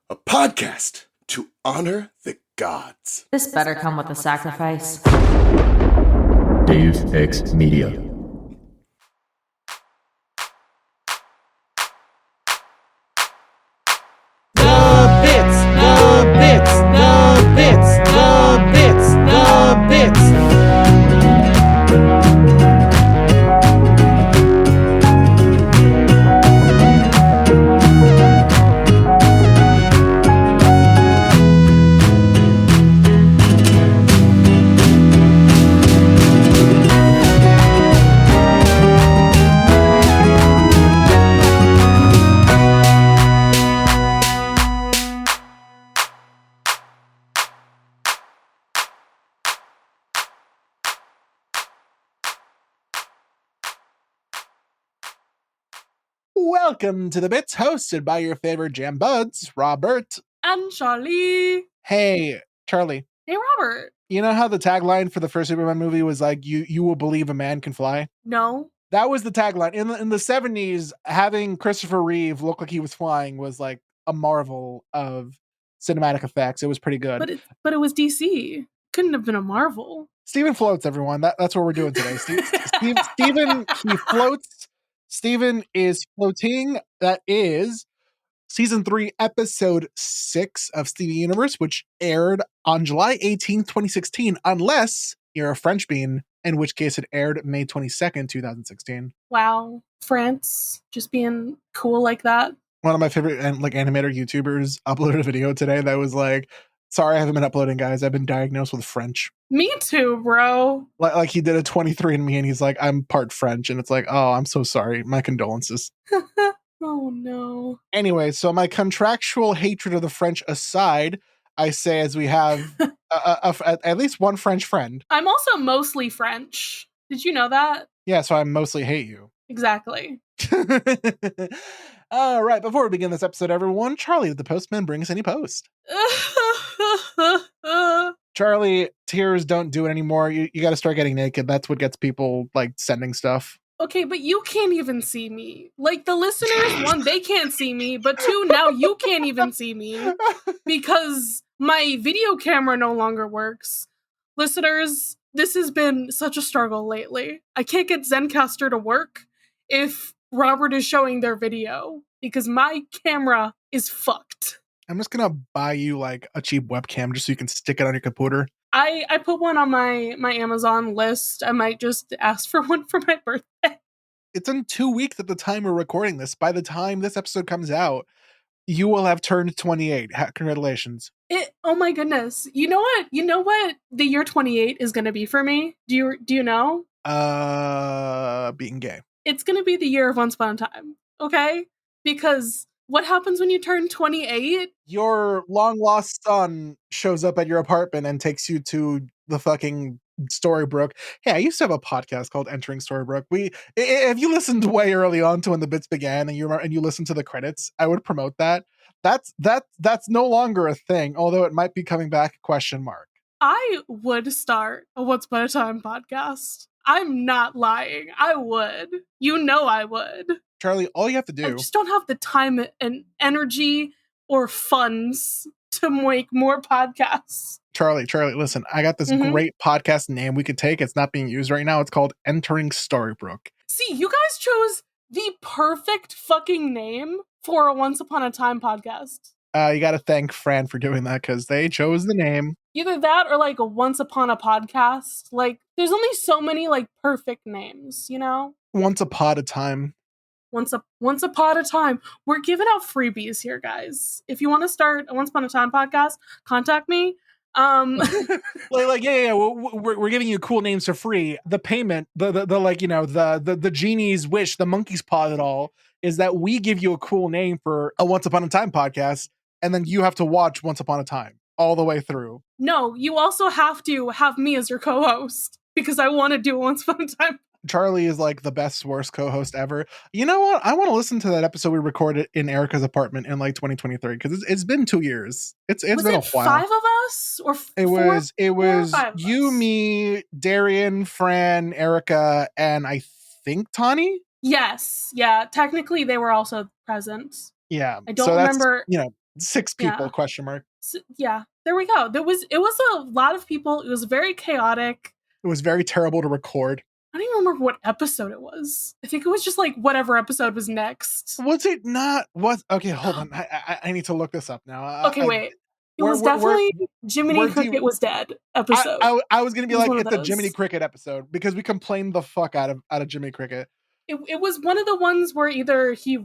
A podcast to honor the gods. This better come with a sacrifice. Dave X Media. The bits, the bits, the bits, the bits, the bits. Welcome to The Bits, hosted by your favorite jam buds, Robert. And Charlie. Hey, Charlie. Hey, Robert. You know how the tagline for the first Superman movie was like, you will believe a man can fly? No. That was the tagline. In the 70s, having Christopher Reeve look like he was flying was like a marvel of cinematic effects. It was pretty good. But it was DC. Couldn't have been a Marvel. Steven floats, everyone. That's what we're doing today. Steven, he floats. Steven is floating. That is Season 3, Episode 6 of Steven Universe, which aired on July 18th, 2016, unless you're a French bean, in which case it aired May 22nd, 2016. Wow. France. Just being cool like that. One of my favorite animator YouTubers uploaded a video today that was like, sorry, I haven't been uploading, guys. I've been diagnosed with French. Me too, bro. Like he did a 23andMe and he's like, I'm part French. And it's like, oh, I'm so sorry. My condolences. Oh, no. Anyway, so my contractual hatred of the French aside, I say as we have at least one French friend. I'm also mostly French. Did you know that? Yeah, so I mostly hate you. Exactly. All right, before we begin this episode, everyone, Charlie, did the postman bring us any post? Charlie, tears don't do it anymore. You got to start getting naked. That's what gets people like sending stuff. Okay, but you can't even see me. Like, the listeners, one, they can't see me, but two, now you can't even see me because my video camera no longer works. Listeners, this has been such a struggle lately. I can't get Zencastr to work if Robert is showing their video because my camera is fucked. I'm just gonna buy you like a cheap webcam just so you can stick it on your computer. I put one on my Amazon list. I might just ask for one for my birthday. It's in 2 weeks at the time we're recording this. By the time this episode comes out, you will have turned 28. Congratulations. Oh my goodness. You know what? You know what the year 28 is going to be for me? Do you know? Being gay. It's going to be the year of Once Upon a Time. Okay? Because what happens when you turn 28? Your long lost son shows up at your apartment and takes you to the fucking Storybrooke. Hey, I used to have a podcast called Entering Storybrooke. If you listened way early on to when the bits began and you listened to the credits, I would promote that. That's no longer a thing, although it might be coming back, question mark. I would start a Once Upon a Time podcast. I'm not lying. I would. You know I would. Charlie, all you have to do... I just don't have the time and energy or funds to make more podcasts. Charlie, listen, I got this great podcast name we could take. It's not being used right now. It's called Entering Storybrooke. See, you guys chose the perfect fucking name for a Once Upon a Time podcast. You got to thank Fran for doing that because they chose the name. Either that or like a Once Upon a Podcast. Like, there's only so many like perfect names, you know? Once Upon a Time. Once upon a time. We're giving out freebies here, guys. If you want to start a Once Upon a Time podcast, contact me. We're giving you cool names for free. The payment, the genie's wish, the monkey's paw of it all is that we give you a cool name for a Once Upon a Time podcast, and then you have to watch Once Upon a Time all the way through. No, you also have to have me as your co-host because I want to do Once Upon a Time. Charlie is like the best, worst co-host ever. You know what? I want to listen to that episode we recorded in Erica's apartment in like 2023 because it's been 2 years. It's been a while. 5 of us or it was you, us? Me, Darian, Fran, Erica, and I think Tani. Yes, yeah. Technically, they were also present. Yeah, I don't remember. 6 people, question mark. So, yeah, there we go. It was a lot of people. It was very chaotic. It was very terrible to record. I don't even remember what episode it was. I think it was just like whatever episode was next. Was it not? Okay, hold on. I need to look this up now. Okay, wait. It was definitely Jiminy Cricket was dead episode. I was gonna be like, it's a those. Jiminy Cricket episode because we complained the fuck out of Jiminy Cricket. It was one of the ones where either he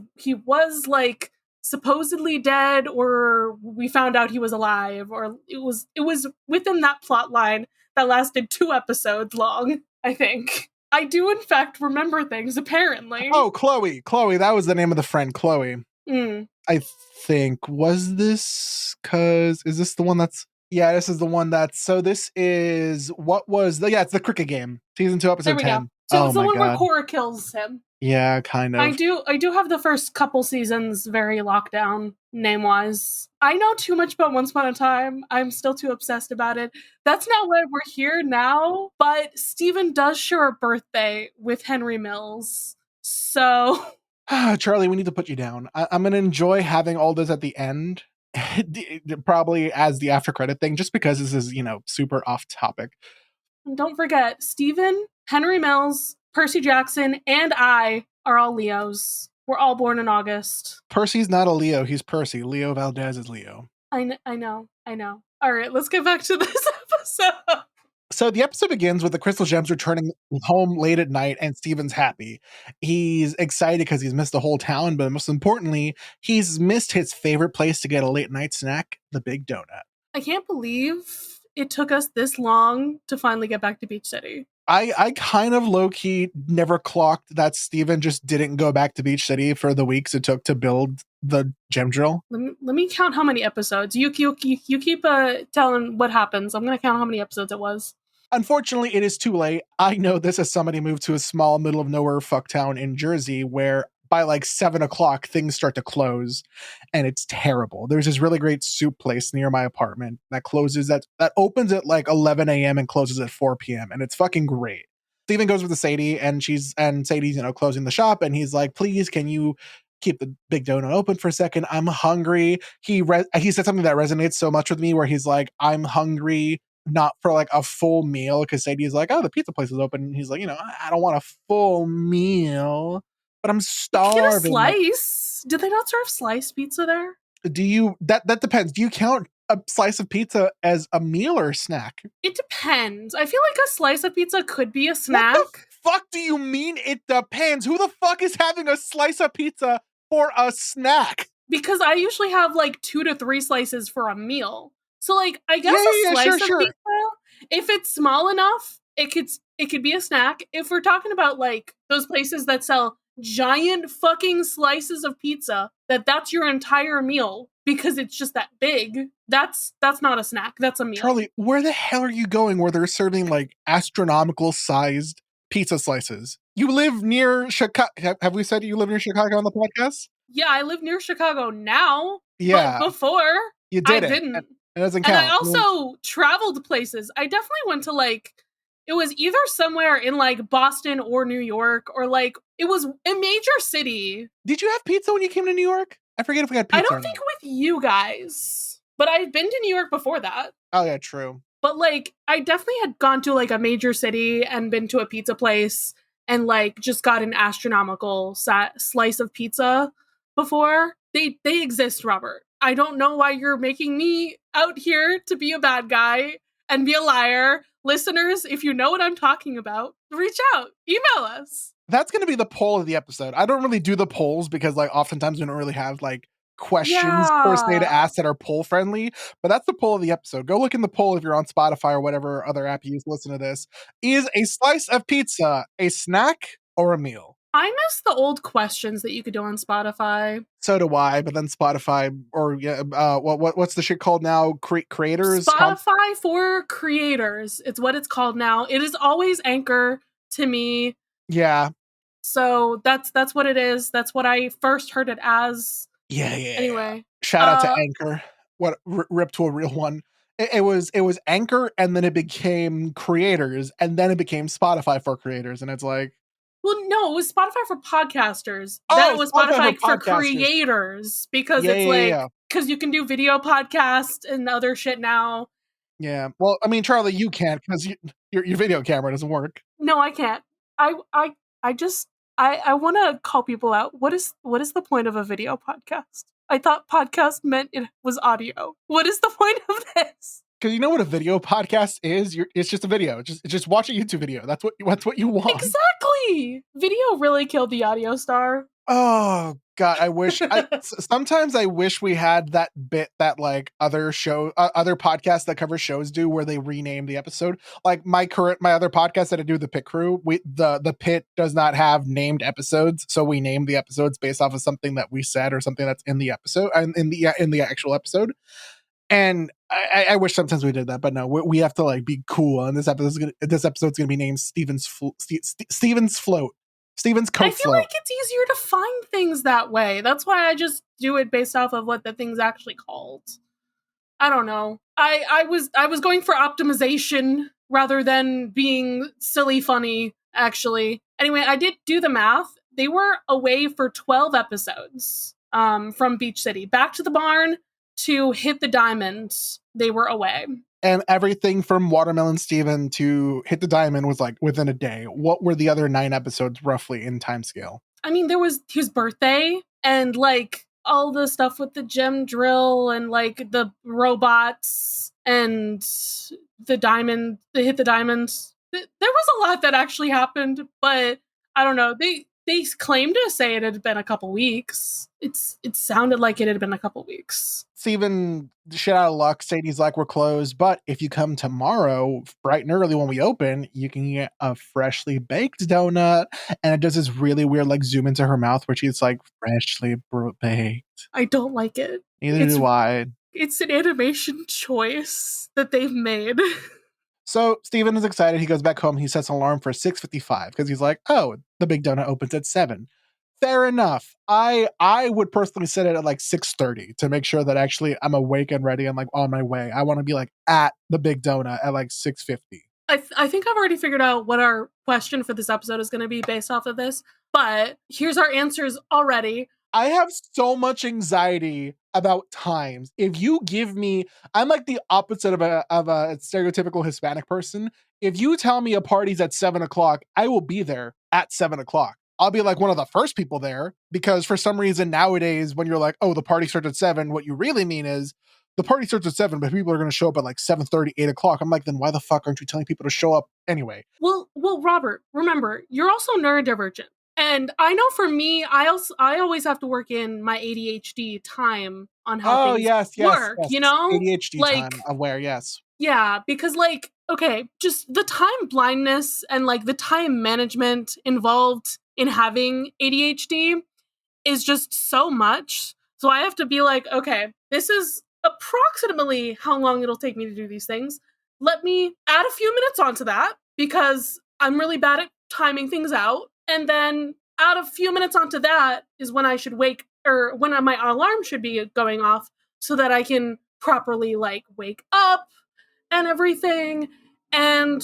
was like supposedly dead or we found out he was alive, or it was within that plot line that lasted 2 episodes long, I think. I do in fact remember things, apparently. Oh, Chloe, that was the name of the friend, Chloe. Mm. I think, was this, is this the one that's, yeah, this is the one that's, so this is, it's the Cricket Game, season 2, episode 10. Go. So it's the one where Cora kills him. Yeah, kind of. I do have the first couple seasons very locked down, name-wise. I know too much about Once Upon a Time. I'm still too obsessed about it. That's not why we're here now, but Steven does share a birthday with Henry Mills. So... Charlie, we need to put you down. I'm going to enjoy having all this at the end, probably as the after credit thing, just because this is, super off topic. And don't forget, Steven, Henry Mills, Percy Jackson, and I are all Leos. We're all born in August. Percy's not a Leo, he's Percy. Leo Valdez is Leo. I know. All right, let's get back to this episode. So the episode begins with the Crystal Gems returning home late at night, and Steven's happy. He's excited because he's missed the whole town, but most importantly, he's missed his favorite place to get a late night snack, the Big Donut. I can't believe it took us this long to finally get back to Beach City. I kind of low-key never clocked that Steven just didn't go back to Beach City for the weeks it took to build the gem drill. Let me count how many episodes. You keep telling what happens. I'm going to count how many episodes it was. Unfortunately, it is too late. I know this as somebody moved to a small middle of nowhere fucktown in Jersey where by like 7 o'clock things start to close and it's terrible. There's this really great soup place near my apartment that closes that opens at like 11 a.m. and closes at 4 p.m. and it's fucking great. Steven goes with the Sadie and Sadie's, closing the shop and he's like, please, can you keep the Big Donut open for a second? I'm hungry. He said something that resonates so much with me where he's like, I'm hungry, not for like a full meal, because Sadie's like, oh, the pizza place is open. And he's like, I don't want a full meal, but I'm starving. Get a slice. Did they not serve sliced pizza there? Do you, that depends. Do you count a slice of pizza as a meal or a snack? It depends. I feel like a slice of pizza could be a snack. What the fuck do you mean it depends? Who the fuck is having a slice of pizza for a snack? Because I usually have like 2 to 3 slices for a meal. So like I guess a slice of pizza, if it's small enough, it could be a snack. If we're talking about like those places that sell giant fucking slices of pizza, that's your entire meal because it's just that big, that's not a snack, that's a meal. Charlie, where the hell are you going where they're serving like astronomical sized pizza slices? You live near Chicago. Have we said you live near Chicago on the podcast? Yeah, I live near Chicago now. Yeah. But before you did I didn't. It doesn't count. And I also traveled places. I definitely went to like, it was either somewhere in like Boston or New York, or like it was a major city. Did you have pizza when you came to New York? I forget if we had pizza. I don't think with you guys, but I've been to New York before that. Oh yeah, true. But like, I definitely had gone to like a major city and been to a pizza place and like just got an astronomical slice of pizza before. They exist, Robert. I don't know why you're making me out here to be a bad guy and be a liar. Listeners, if you know what I'm talking about, reach out, email us. That's going to be the poll of the episode. I don't really do the polls because like oftentimes we don't really have like questions per se to ask that are poll friendly, but that's the poll of the episode. Go look in the poll if you're on Spotify or whatever other app you use to listen to this. Is a slice of pizza a snack or a meal? I miss the old questions that you could do on Spotify. So do I, but then Spotify or what's the shit called now? Creators? Spotify for creators. It's what it's called now. It is always Anchor to me. Yeah. So that's what it is. That's what I first heard it as. Yeah. Anyway. Shout out to Anchor. What rip to a real one. It was Anchor, and then it became Creators, and then it became Spotify for creators, and it's like, well, no, it was Spotify for podcasters. Then it was Spotify for creators, because it's like because you can do video podcast and other shit now. Yeah. Well, I mean, Charlie, you can't because your video camera doesn't work. No, I can't. I just I want to call people out. What is the point of a video podcast? I thought podcast meant it was audio. What is the point of this? Because you know what a video podcast is? It's just a video. Just watch a YouTube video. That's what you want. Exactly. Video really killed the audio star. Oh God, I wish. Sometimes I wish we had that bit that like other podcasts that cover shows do, where they rename the episode. Like my other podcast that I do, the Pit Crew. The Pit does not have named episodes, so we name the episodes based off of something that we said or something that's in the episode and in the actual episode. And I wish sometimes we did that, but no, we have to like be cool. And this episode's gonna be named Steven's Float. Steven's Coat I feel Float. like it's easier to find things that way. That's why I just do it based off of what the thing's actually called. I don't know. I was going for optimization rather than being silly funny, actually. Anyway, I did do the math. They were away for 12 episodes from Beach City. Back to the Barn to Hit the Diamond, they were away. And everything from Watermelon Steven to Hit the Diamond was like within a day. What were the other 9 episodes roughly in time scale? I mean, there was his birthday and like all the stuff with the gem drill and like the robots and the Hit the Diamond. There was a lot that actually happened, but I don't know. They claimed to say it had been a couple weeks. It sounded like it had been a couple weeks. Steven, shit out of luck, Sadie's like, we're closed, but if you come tomorrow, bright and early when we open, you can get a freshly baked donut. And it does this really weird like zoom into her mouth where she's like, freshly baked. I don't like it. Neither do I. It's an animation choice that they've made. So Steven is excited. He goes back home. He sets an alarm for 6:55 because he's like, oh, the big donut opens at 7. Fair enough. I would personally set it at like 6:30 to make sure that actually I'm awake and ready and like on my way. I want to be like at the big donut at like 6:50. I think I've already figured out what our question for this episode is going to be based off of this, but here's our answers already. I have so much anxiety about times. If you give me, I'm like the opposite of a stereotypical Hispanic person. If you tell me a party's at 7:00, I will be there at 7:00. I'll be like one of the first people there because for some reason nowadays when you're like, oh, the party starts at 7, what you really mean is the party starts at 7, but people are going to show up at like 7:30, 8:00. I'm like, then why the fuck aren't you telling people to show up anyway? Well, Robert, remember, you're also neurodivergent. And I know for me, I always have to work in my ADHD time on how things work, yes. you know? ADHD like, time, aware, yes. Yeah, because like, okay, just the time blindness and like the time management involved in having ADHD is just so much. So I have to be like, okay, this is approximately how long it'll take me to do these things. Let me add a few minutes onto that because I'm really bad at timing things out. And then add a few minutes onto that is when I should wake, or when my alarm should be going off so that I can properly like wake up and everything. And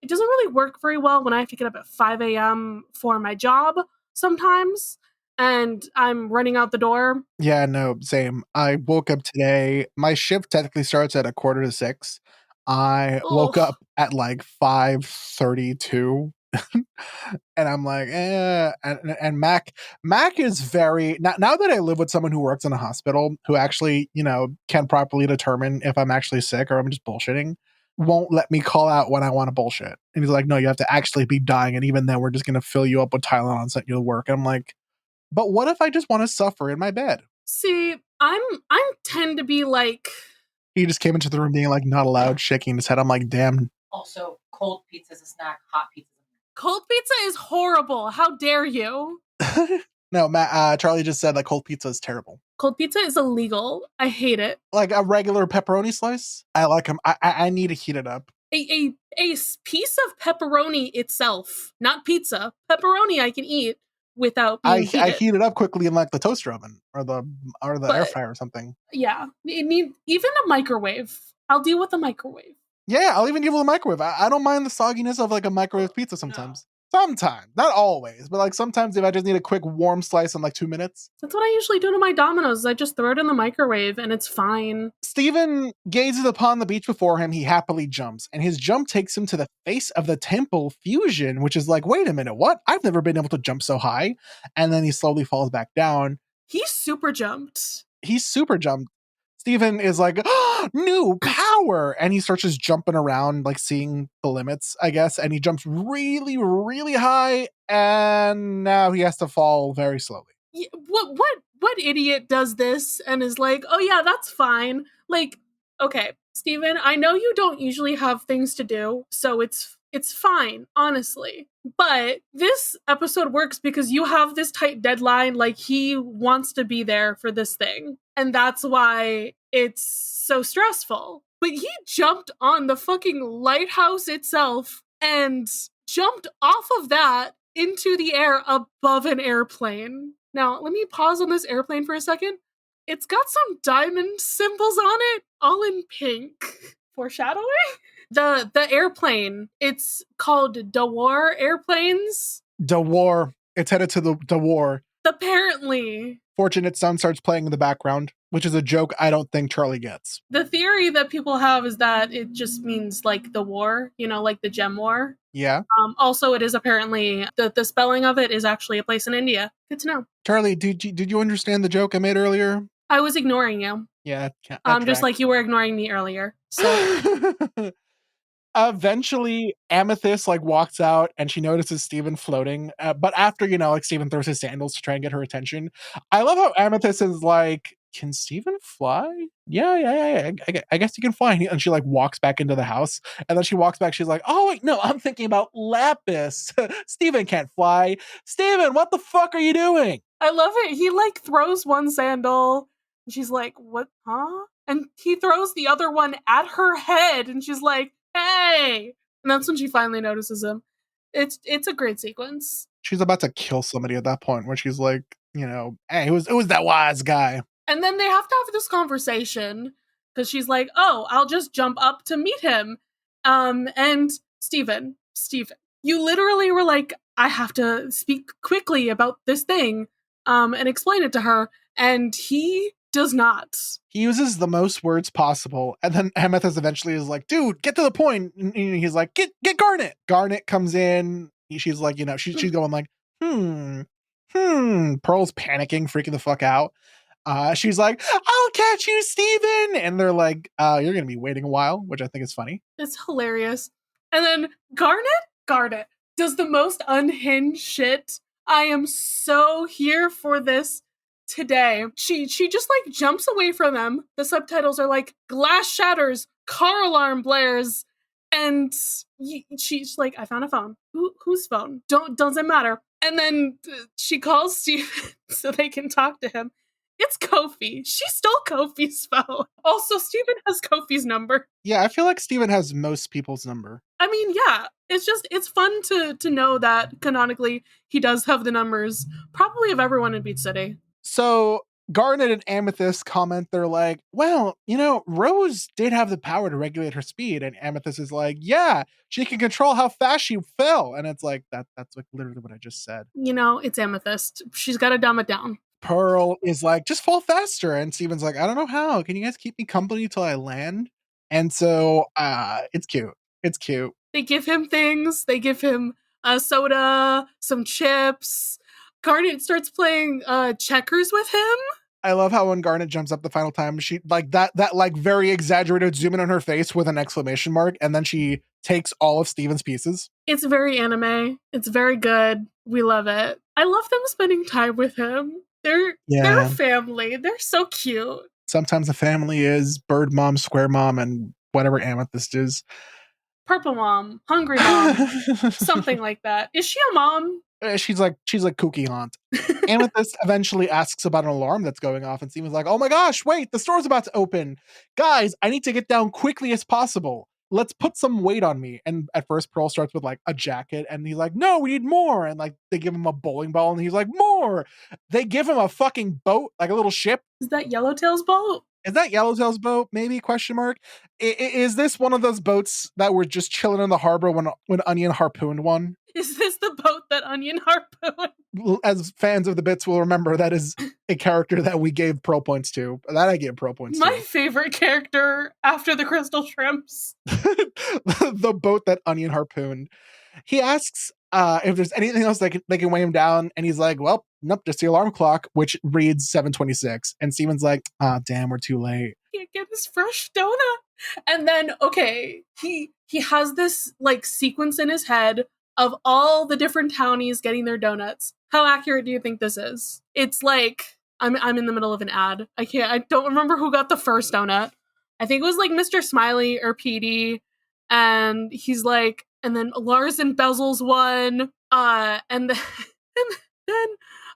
it doesn't really work very well when I have to get up at 5 a.m. for my job sometimes. And I'm running out the door. Yeah, no, same. I woke up today. My shift technically starts at 5:45. I woke up at like 5:32. And I'm like, and Mac is very now that I live with someone who works in a hospital who actually, can properly determine if I'm actually sick or I'm just bullshitting, won't let me call out when I want to bullshit. And he's like, no, you have to actually be dying. And even then we're just going to fill you up with Tylenol and send you to work. And I'm like, but what if I just want to suffer in my bed? See, I'm tend to be like. He just came into the room being like, not allowed, shaking his head. I'm like, damn. Also, cold pizza is a snack, hot pizza. Cold pizza is horrible. How dare you? No, Matt, Charlie just said like cold pizza is terrible. Cold pizza is illegal. I hate it. Like a regular pepperoni slice, I like them. I need to heat it up. A piece of pepperoni itself, not pizza. Pepperoni I can eat without being heated. I heat it up quickly in like the toaster oven or the air fryer or something. Yeah, it need even a microwave. I'll deal with the microwave. Yeah, I'll even deal with a microwave. I don't mind the sogginess of like a microwave pizza sometimes. Sometimes, not always, but like sometimes if I just need a quick warm slice in like 2 minutes. That's what I usually do to my Dominoes. I just throw it in the microwave and it's fine. Stephen gazes upon the beach before him. He happily jumps, and his jump takes him to the face of the temple fusion, which is like, wait a minute, what? I've never been able to jump so high. And then he slowly falls back down. He super jumped. He's super jumped. Stephen is like, oh, new power. And he starts just jumping around, like seeing the limits, I guess. And he jumps really, really high. And now he has to fall very slowly. Yeah, what idiot does this and is like, oh yeah, that's fine. Like, okay, Stephen, I know you don't usually have things to do, so it's fine, honestly. But this episode works because you have this tight deadline, like he wants to be there for this thing. And that's why it's so stressful. But he jumped on the fucking lighthouse itself and jumped off of that into the air above an airplane. Now, let me pause on this airplane for a second. It's got some diamond symbols on it, all in pink. Foreshadowing? The airplane, it's called Dawar Airplanes. Dawar. It's headed to the Dawar. Apparently. Fortunate Son starts playing in the background, which is a joke I don't think Charlie gets. The theory that people have is that it just means like the war, like the Gem War. Yeah. Also, it is apparently, the spelling of it is actually a place in India. Good to know. Charlie, did you understand the joke I made earlier? I was ignoring you. Yeah. Just like you were ignoring me earlier. So eventually Amethyst like walks out and she notices Steven floating. But after, like Steven throws his sandals to try and get her attention. I love how Amethyst is like, can Steven fly? Yeah. I guess he can fly. And she like walks back into the house. And then she walks back. She's like, oh, wait, no, I'm thinking about Lapis. Steven can't fly. Steven, what the fuck are you doing? I love it. He like throws one sandal. And she's like, what? Huh? And he throws the other one at her head. And she's like, hey. And that's when she finally notices him. It's a great sequence. She's about to kill somebody at that point where she's like, hey, it was that wise guy. And then they have to have this conversation because she's like, oh, I'll just jump up to meet him. And Steven, you literally were like, I have to speak quickly about this thing and explain it to her. And he does not. He uses the most words possible. And then Amethyst eventually is like, dude, get to the point. And he's like, get Garnet. Garnet comes in. She's like, she's going like, Pearl's panicking, freaking the fuck out. She's like, I'll catch you, Steven. And they're like, you're going to be waiting a while, which I think is funny. It's hilarious. And then Garnet does the most unhinged shit. I am so here for this today. She just like jumps away from them. The subtitles are like, glass shatters, car alarm blares. And she's like, I found a phone. Whose phone? Doesn't matter. And then she calls Steven so they can talk to him. It's Kofi. She stole Kofi's phone. Also, Steven has Kofi's number. Yeah, I feel like Steven has most people's number. I mean, yeah. It's fun to know that canonically he does have the numbers, probably of everyone in Beach City. So Garnet and Amethyst comment, they're like, well, Rose did have the power to regulate her speed. And Amethyst is like, yeah, she can control how fast she fell. And it's like, that's like literally what I just said. It's Amethyst. She's got to dumb it down. Pearl is like, just fall faster. And Steven's like, I don't know how. Can you guys keep me company till I land? And so it's cute. It's cute. They give him things. They give him a soda, some chips. Garnet starts playing checkers with him. I love how when Garnet jumps up the final time, she like that like very exaggerated zoom in on her face with an exclamation mark, and then she takes all of Steven's pieces. It's very anime. It's very good. We love it. I love them spending time with him. They're a family. They're so cute. Sometimes the family is Bird Mom, Square Mom, and whatever Amethyst is. Purple Mom, Hungry Mom, something like that. Is she a mom? She's like kooky aunt. Amethyst eventually asks about an alarm that's going off, and Steven's like, oh my gosh, wait, the store's about to open. Guys, I need to get down quickly as possible. Let's put some weight on me. And at first Pearl starts with like a jacket, and he's like, no, we need more. And like they give him a bowling ball, and he's like, more. They give him a fucking boat, like a little ship. Is that Yellowtail's boat? Is that Yellowtail's boat? Maybe, question mark. Is this one of those boats that were just chilling in the harbor when Onion harpooned one? Is this the boat that Onion harpooned? As fans of the bits will remember, that is a character that we gave Pearl points to. That I gave Pearl points My to. favorite character after the Crystal Shrimps. The boat that Onion harpooned. He asks if there's anything else they can weigh him down, and he's like, well, nope, just the alarm clock, which reads 7:26. And Steven's like, damn, we're too late. Can't get his fresh donut. And then, okay, he has this like sequence in his head of all the different townies getting their donuts. How accurate do you think this is? It's like I'm in the middle of an ad. I don't remember who got the first donut. I think it was like Mr. Smiley or Petey, and he's like, and then Lars embezzles one, and then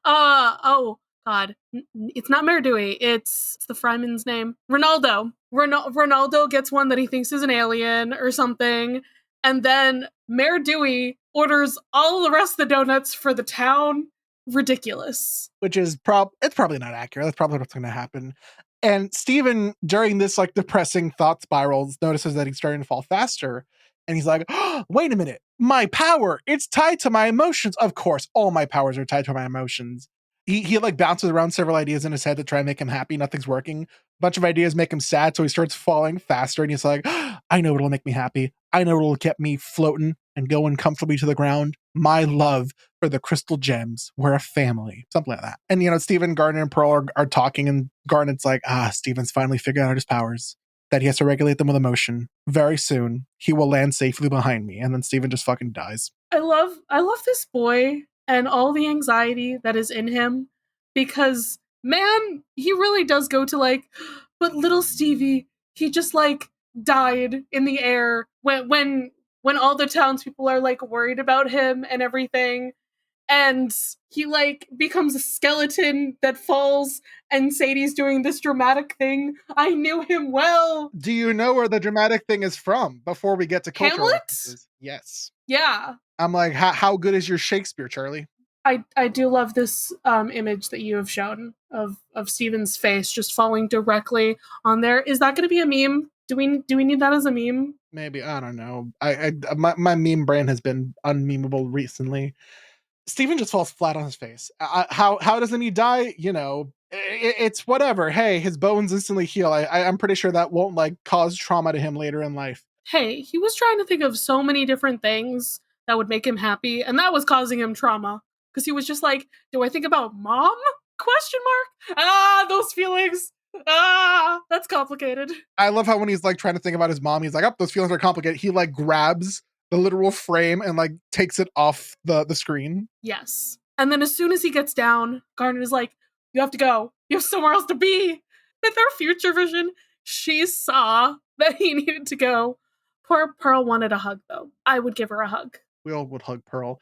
oh God, it's not Mayor Dewey. It's the Fryman's name. Ronaldo. Ronaldo gets one that he thinks is an alien or something. And then Mayor Dewey orders all the rest of the donuts for the town. Ridiculous. Which is it's probably not accurate. That's probably what's going to happen. And Steven, during this like depressing thought spirals, notices that he's starting to fall faster. And he's like, oh, wait a minute. My power, it's tied to my emotions. Of course, all my powers are tied to my emotions. He like bounces around several ideas in his head to try and make him happy. Nothing's working. A bunch of ideas make him sad, so he starts falling faster. And he's like, oh, I know what'll make me happy. I know what'll get me floating and going comfortably to the ground. My love for the crystal gems. We're a family. Something like that. And, Steven, Garnet, and Pearl are talking, and Garnet's like, Steven's finally figured out his powers, that he has to regulate them with emotion. Very soon, he will land safely behind me. And then Steven just fucking dies. I love this boy and all the anxiety that is in him, because, man, he really does go to like, but little Stevie, he just like died in the air when all the townspeople are like worried about him and everything. And he like becomes a skeleton that falls, and Sadie's doing this dramatic thing. I knew him well. Do you know where the dramatic thing is from before we get to cultural Hamlet? references? Yes. Yeah. I'm like, how good is your Shakespeare, Charlie? I do love this image that you have shown of Steven's face just falling directly on there. Is that going to be a meme? Do we need that as a meme? Maybe, I don't know. My meme brain has been unmemeable recently. Steven just falls flat on his face. How doesn't he die? It's whatever. Hey, his bones instantly heal. I'm pretty sure that won't like cause trauma to him later in life. Hey, he was trying to think of so many different things that would make him happy, and that was causing him trauma. Because he was just like, do I think about mom? ? Those feelings. That's complicated. I love how when he's like trying to think about his mom, he's like, those feelings are complicated. He like grabs the literal frame and like takes it off the screen. Yes. And then as soon as he gets down, Garnet is like, you have to go. You have somewhere else to be. With her future vision, she saw that he needed to go. Poor Pearl wanted a hug, though. I would give her a hug. We all would hug Pearl.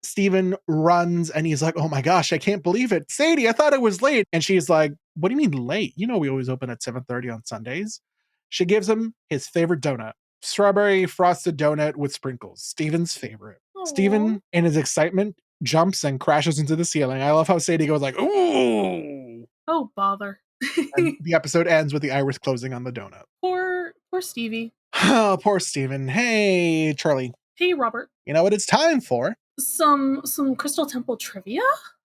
Steven runs and he's like, oh my gosh, I can't believe it. Sadie, I thought it was late. And she's like, what do you mean late? You know we always open at 7:30 on Sundays. She gives him his favorite donut. Strawberry frosted donut with sprinkles. Steven's favorite. Aww. Steven, in his excitement, jumps and crashes into the ceiling. I love how Sadie goes like, ooh. Oh, bother. And the episode ends with the iris closing on the donut. Poor Stevie. Oh, poor Steven. Hey, Charlie. Hey, Robert. You know what it's time for? Some Crystal Temple trivia?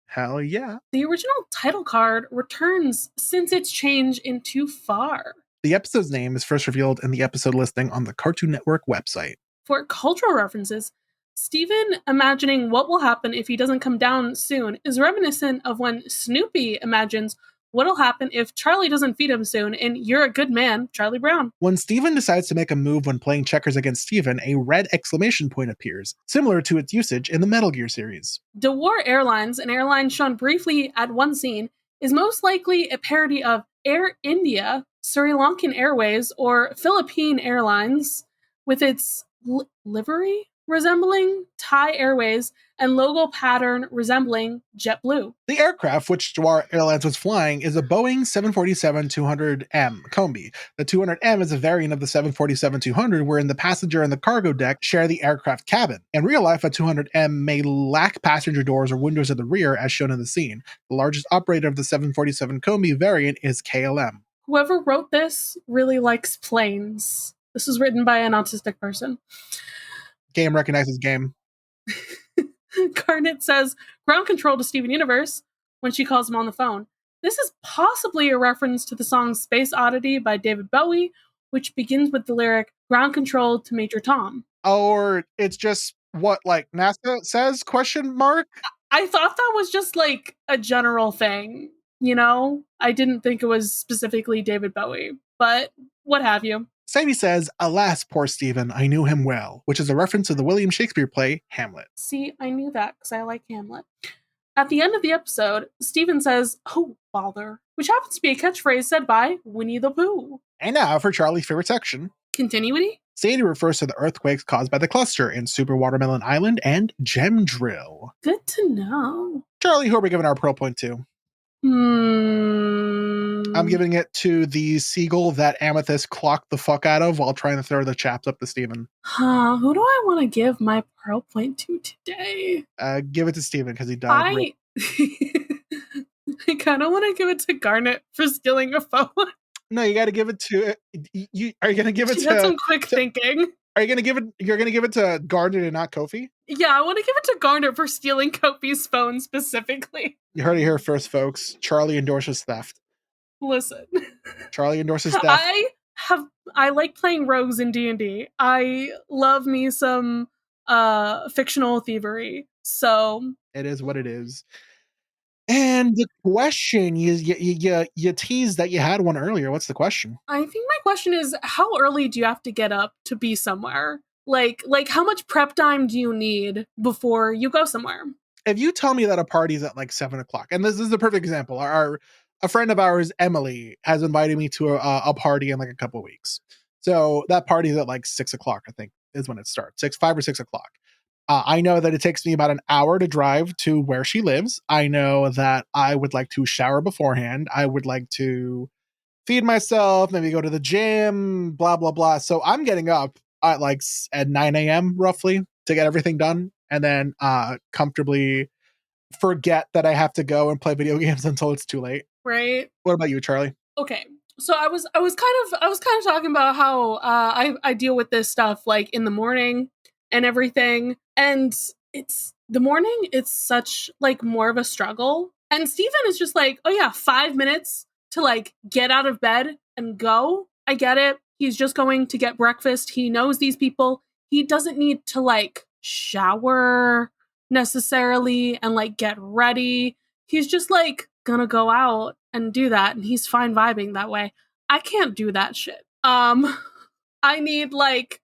Hell yeah. The original title card returns since its change in Too Far. The episode's name is first revealed in the episode listing on the Cartoon Network website. For cultural references, Steven imagining what will happen if he doesn't come down soon is reminiscent of when Snoopy imagines what'll happen if Charlie doesn't feed him soon in You're a Good Man, Charlie Brown. When Steven decides to make a move when playing checkers against Steven, a red exclamation point appears, similar to its usage in the Metal Gear series. DeWar Airlines, an airline shown briefly at one scene, is most likely a parody of Air India, Sri Lankan Airways, or Philippine Airlines, with its livery resembling Thai Airways and logo pattern resembling JetBlue. The aircraft which DeWar Airlines was flying is a Boeing 747-200M Combi. The 200M is a variant of the 747-200 wherein the passenger and the cargo deck share the aircraft cabin. In real life, a 200M may lack passenger doors or windows at the rear as shown in the scene. The largest operator of the 747 Combi variant is KLM. Whoever wrote this really likes planes. This was written by an autistic person. Game recognizes game. Garnet says ground control to Steven Universe when she calls him on the phone. This is possibly a reference to the song Space Oddity by David Bowie, which begins with the lyric ground control to Major Tom. Or it's just what like NASA says, question mark? I thought that was just like a general thing, you know? I didn't think it was specifically David Bowie, but what have you. Sadie says, alas, poor Stephen, I knew him well, which is a reference to the William Shakespeare play Hamlet. See, I knew that because I like Hamlet. At the end of the episode, Stephen says, oh, bother, which happens to be a catchphrase said by Winnie the Pooh. And now for Charlie's favorite section. Continuity? Sadie refers to the earthquakes caused by the cluster in Super Watermelon Island and Gem Drill. Good to know. Charlie, who are we giving our Pearl Point to? I'm giving it to the seagull that Amethyst clocked the fuck out of while trying to throw the chaps up to Steven. Who do I want to give my Pearl Point to today? Give it to Steven because he died. I kind of want to give it to Garnet for stealing a phone. No, you got to give it to you. Are you going to give it She to? had some quick thinking. Are you going to give it? You're going to give it to Garnet and not Kofi? Yeah, I want to give it to Garnet for stealing Kofi's phone specifically. You heard it here first, folks. Charlie endorses theft. Listen, Charlie endorses theft. I like playing rogues in D&D. I love me some fictional thievery. So it is what it is. And the question you teased that you had one earlier. What's the question? I think my question is, how early do you have to get up to be somewhere? Like how much prep time do you need before you go somewhere? If you tell me that a party's at like 7 o'clock, and this is a perfect example, a friend of ours, Emily, has invited me to a party in like a couple of weeks. So that party's at like 6 o'clock, I think, is when it starts. 5 or 6 o'clock. I know that it takes me about an hour to drive to where she lives. I know that I would like to shower beforehand. I would like to feed myself, maybe go to the gym, blah, blah, blah. So I'm getting up at 9 a.m. roughly to get everything done. And then comfortably forget that I have to go and play video games until it's too late. Right. What about you, Charlie? Okay. So I was kind of talking about how I deal with this stuff like in the morning and everything. And it's the morning, it's such like more of a struggle. And Steven is just like, oh yeah, 5 minutes to like get out of bed and go. I get it. He's just going to get breakfast. He knows these people. He doesn't need to like shower necessarily and like get ready. He's just like gonna go out and do that, and he's fine vibing that way. I can't do that shit. I need like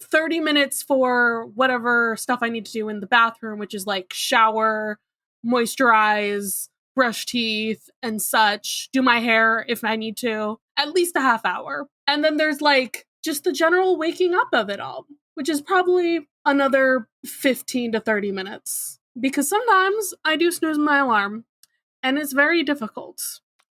30 minutes for whatever stuff I need to do in the bathroom, which is like shower, moisturize, brush teeth and such, do my hair if I need to, at least a half hour. And then there's like just the general waking up of it all, which is probably another 15 to 30 minutes. Because sometimes I do snooze my alarm, and it's very difficult.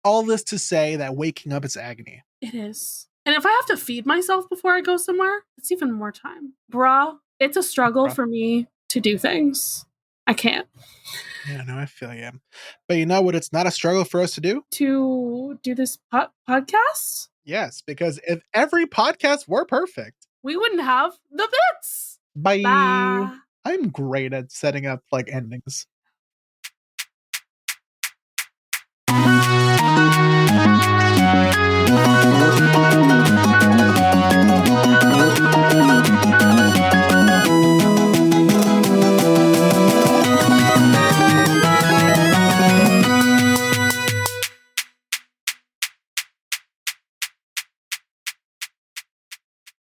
All this to say that waking up is agony. It is. And if I have to feed myself before I go somewhere, it's even more time. Bruh, it's a struggle for me to do things. I can't. Yeah, no, I feel you. But you know what? It's not a struggle for us to do? To do this podcast? Yes, because if every podcast were perfect, we wouldn't have the bits. Bye. Bye. I'm great at setting up like endings.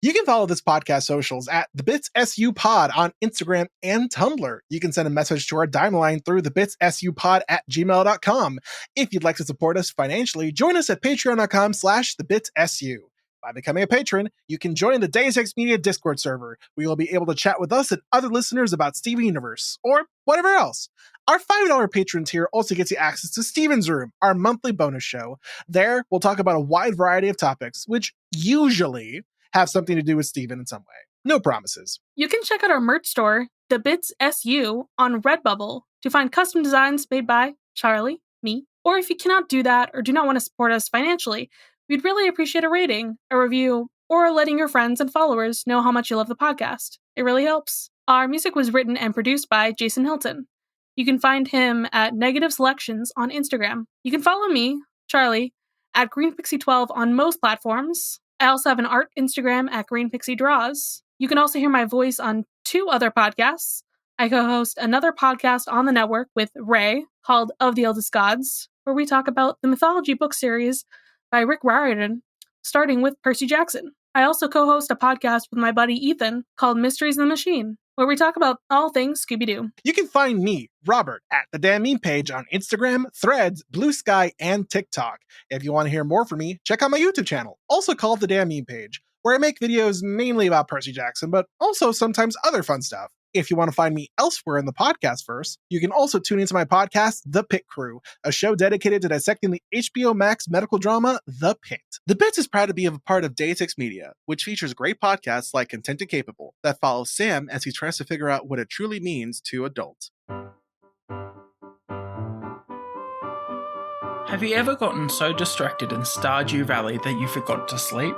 You can follow this podcast socials at thebitssupod on Instagram and Tumblr. You can send a message to our dime line through thebitssupod@gmail.com. If you'd like to support us financially, join us at patreon.com/thebitsu. By becoming a patron, you can join the Deus Ex Media Discord server, where you'll be able to chat with us and other listeners about Steven Universe, or whatever else. Our $5 patron tier also gets you access to Steven's Room, our monthly bonus show. There, we'll talk about a wide variety of topics, which usually have something to do with Steven in some way. No promises. You can check out our merch store, The Bits SU, on Redbubble to find custom designs made by Charlie, me, or if you cannot do that or do not want to support us financially, we'd really appreciate a rating, a review, or letting your friends and followers know how much you love the podcast. It really helps. Our music was written and produced by Jason Hilton. You can find him at Negative Selections on Instagram. You can follow me, Charlie, at GreenPixie12 on most platforms. I also have an art Instagram at GreenPixieDraws. You can also hear my voice on 2 other podcasts. I co-host another podcast on the network with Ray called Of the Eldest Gods, where we talk about the mythology book series by Rick Riordan, starting with Percy Jackson. I also co-host a podcast with my buddy Ethan called Mysteries in the Machine, where we talk about all things Scooby-Doo. You can find me, Robert, at the Damn Meme page on Instagram, Threads, Blue Sky, and TikTok. If you want to hear more from me, check out my YouTube channel, also called the Damn Meme page, where I make videos mainly about Percy Jackson, but also sometimes other fun stuff. If you want to find me elsewhere in the podcast verse, you can also tune into my podcast, The Pit Crew, a show dedicated to dissecting the HBO Max medical drama, The Pit. The Bits is proud to be a part of Day6 Media, which features great podcasts like Content and Capable that follow Sam as he tries to figure out what it truly means to adult. Have you ever gotten so distracted in Stardew Valley that you forgot to sleep?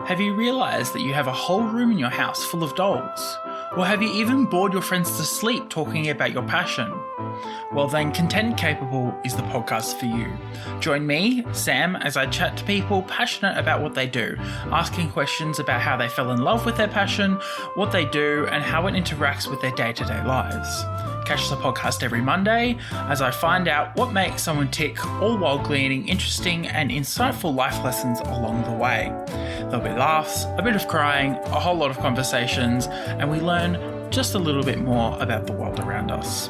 Have you realised that you have a whole room in your house full of dolls? Or have you even bored your friends to sleep talking about your passion? Well then, Content Capable is the podcast for you. Join me, Sam, as I chat to people passionate about what they do, asking questions about how they fell in love with their passion, what they do, and how it interacts with their day-to-day lives. Catch the podcast every Monday as I find out what makes someone tick, all while gleaning interesting and insightful life lessons along the way. There'll be laughs, a bit of crying, a whole lot of conversations, and we learn just a little bit more about the world around us.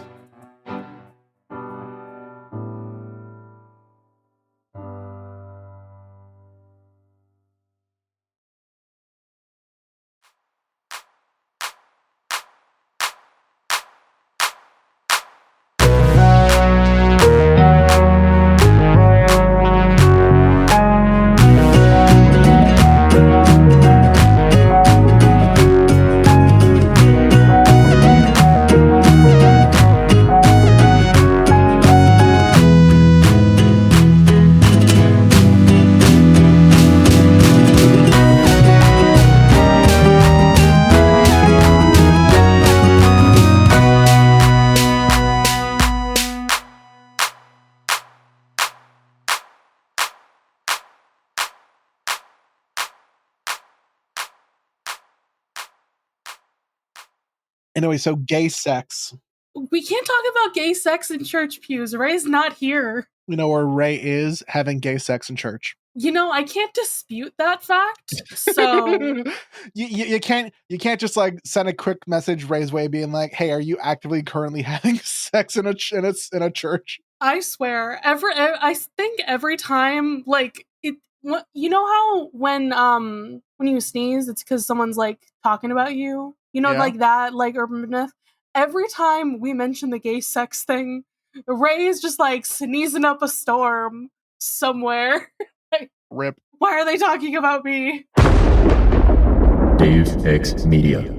Anyway, so gay sex. We can't talk about gay sex in church pews. Ray's not here. You know where Ray is having gay sex in church. You know, I can't dispute that fact. So you can't just like send a quick message Ray's way being like, "Hey, are you actively currently having sex in a church?" I swear, I think every time, like it, you know how when you sneeze, it's because someone's like talking about you. You know, Yeah. like that, like urban myth. Every time we mention the gay sex thing, Ray is just like sneezing up a storm somewhere. Rip. Why are they talking about me? Dave X Media.